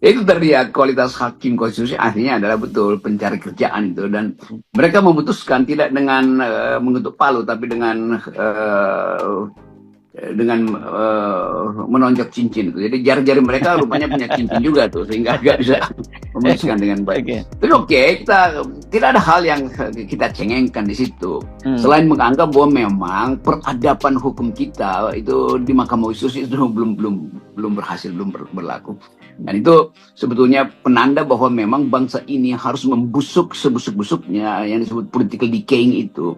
Itu terlihat kualitas hakim konstitusi akhirnya adalah betul pencari kerjaan itu, dan mereka memutuskan tidak dengan mengetuk palu tapi dengan menonjok cincin itu. Jadi jari-jari mereka rupanya punya cincin juga tuh, sehingga agak bisa memutuskan dengan baik. Oke. Tapi oke, kita tidak ada hal yang kita cengengkan di situ. Selain menganggap bahwa memang peradaban hukum kita itu di Mahkamah Konstitusi itu belum berhasil, belum berlaku. Dan itu sebetulnya penanda bahwa memang bangsa ini harus membusuk sebusuk-busuknya, yang disebut political decaying itu,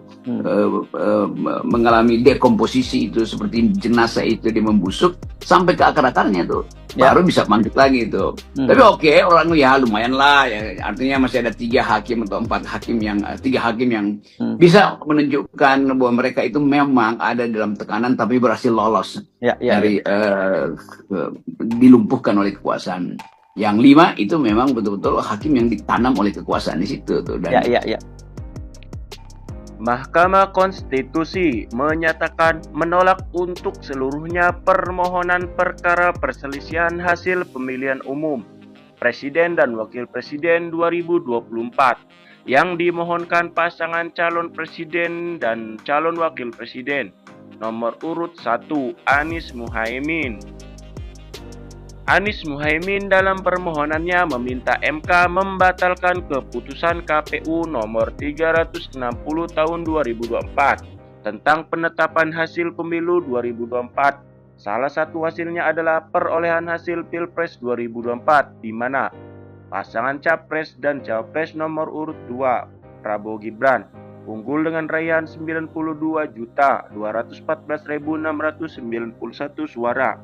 mengalami dekomposisi itu, seperti jenazah itu dia membusuk sampai ke akar-akarnya tuh, baru bisa bangkit lagi itu. Tapi oke, orang ya lumayan lah, ya, artinya masih ada 3 hakim atau 4 hakim yang 3 hakim yang bisa menunjukkan bahwa mereka itu memang ada dalam tekanan tapi berhasil lolos dari dilumpuhkan oleh kekuasaan. Yang 5 itu memang betul-betul hakim yang ditanam oleh kekuasaan di situ tuh. Dan Mahkamah Konstitusi menyatakan menolak untuk seluruhnya permohonan perkara perselisihan hasil pemilihan umum Presiden dan Wakil Presiden 2024 yang dimohonkan pasangan calon presiden dan calon wakil presiden nomor urut 1 Anies Muhaimin. Anies Muhaimin dalam permohonannya meminta MK membatalkan keputusan KPU nomor 360 tahun 2024 tentang penetapan hasil pemilu 2024. Salah satu hasilnya adalah perolehan hasil Pilpres 2024, di mana pasangan Capres dan Cawapres nomor urut 2 Prabowo Gibran unggul dengan raihan 92.214.691 suara.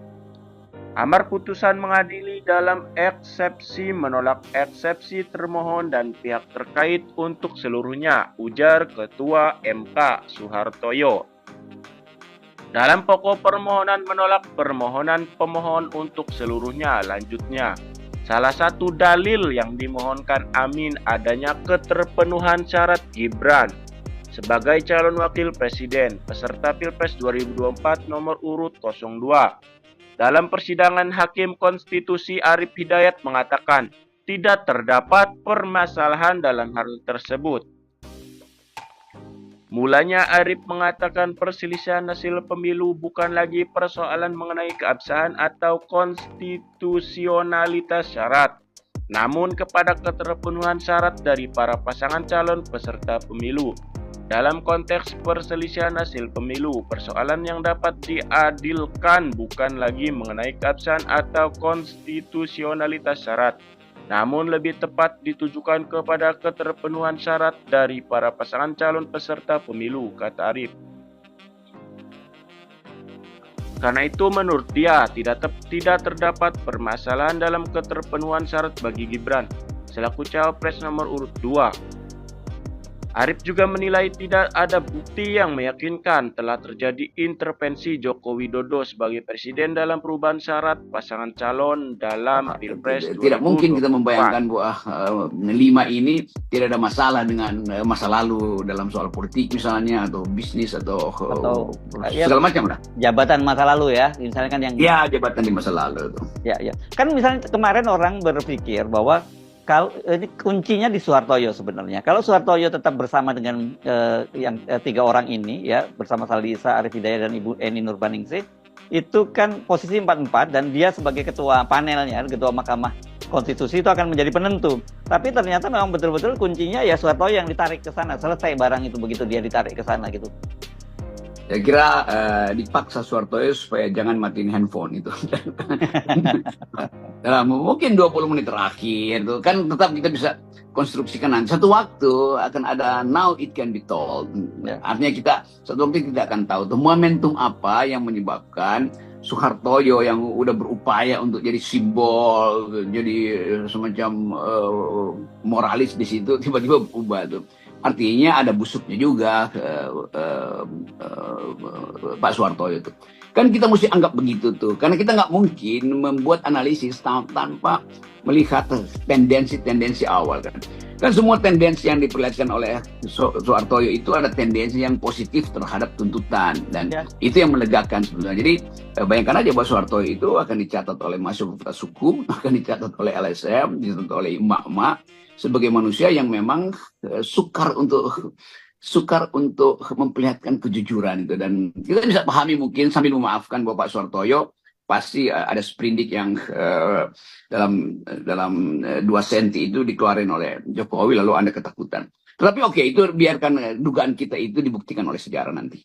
Amar putusan mengadili dalam eksepsi menolak eksepsi termohon dan pihak terkait untuk seluruhnya, ujar Ketua MK Suhartoyo. Dalam pokok permohonan menolak permohonan pemohon untuk seluruhnya, lanjutnya, salah satu dalil yang dimohonkan Amin adanya keterpenuhan syarat Gibran sebagai calon wakil presiden peserta Pilpres 2024 nomor urut 02. Dalam persidangan, Hakim Konstitusi Arief Hidayat mengatakan tidak terdapat permasalahan dalam hal tersebut. Mulanya Arief mengatakan perselisihan hasil pemilu bukan lagi persoalan mengenai keabsahan atau konstitusionalitas syarat, namun kepada keterpenuhan syarat dari para pasangan calon peserta pemilu. Dalam konteks perselisihan hasil pemilu, persoalan yang dapat diadilkan bukan lagi mengenai keabsahan atau konstitusionalitas syarat, namun lebih tepat ditujukan kepada keterpenuhan syarat dari para pasangan calon peserta pemilu, kata Arief. Karena itu menurut dia tidak terdapat permasalahan dalam keterpenuhan syarat bagi Gibran selaku Cawapres nomor urut 2. Arief juga menilai tidak ada bukti yang meyakinkan telah terjadi intervensi Joko Widodo sebagai presiden dalam perubahan syarat pasangan calon dalam Pilpres 2024. Tidak mungkin kita membayangkan bahwa 5 ini tidak ada masalah dengan masa lalu dalam soal politik misalnya, atau bisnis, atau segala macam lah. Jabatan masa lalu ya, misalnya kan yang... Ya, jabatan di masa lalu tuh. Ya. Kan misalnya kemarin orang berpikir bahwa kalau ini kuncinya di Suhartoyo sebenarnya. Kalau Suhartoyo tetap bersama dengan yang 3 orang ini ya, bersama Saldi Isra, Arief Hidayat dan Ibu Eni Nurbaningsih, itu kan posisi 4-4 dan dia sebagai ketua panelnya, ketua Mahkamah Konstitusi itu akan menjadi penentu. Tapi ternyata memang betul-betul kuncinya ya Suhartoyo yang ditarik ke sana. Selesai barang itu begitu dia ditarik ke sana gitu. Saya kira dipaksa Suhartoyo supaya jangan matiin handphone itu. Nah, mungkin 20 menit terakhir itu kan tetap kita bisa konstruksikan nanti. Satu waktu akan ada now it can be told. Artinya kita satu waktu tidak akan tahu tuh momentum apa yang menyebabkan Suhartoyo yang udah berupaya untuk jadi simbol, jadi semacam moralis di situ, tiba-tiba berubah tuh. Artinya ada busuknya juga Pak Suhartoyo itu. Kan kita mesti anggap begitu tuh, karena kita nggak mungkin membuat analisis tanpa melihat tendensi-tendensi awal kan. Kan semua tendensi yang diperlihatkan oleh Soehartojo itu ada tendensi yang positif terhadap tuntutan dan itu yang melegakan sebenarnya. Jadi bayangkan aja bahwa Soehartojo itu akan dicatat oleh Masuk Fakultas Hukum, akan dicatat oleh LSM, dicatat oleh emak-emak sebagai manusia yang memang sukar untuk memperlihatkan kejujuran itu, dan kita bisa pahami mungkin sambil memaafkan Bapak Soehartojo pasti ada sprindik yang dalam 2 senti itu dikeluarin oleh Jokowi lalu Anda ketakutan. Tetapi oke, itu biarkan dugaan kita itu dibuktikan oleh sejarah nanti.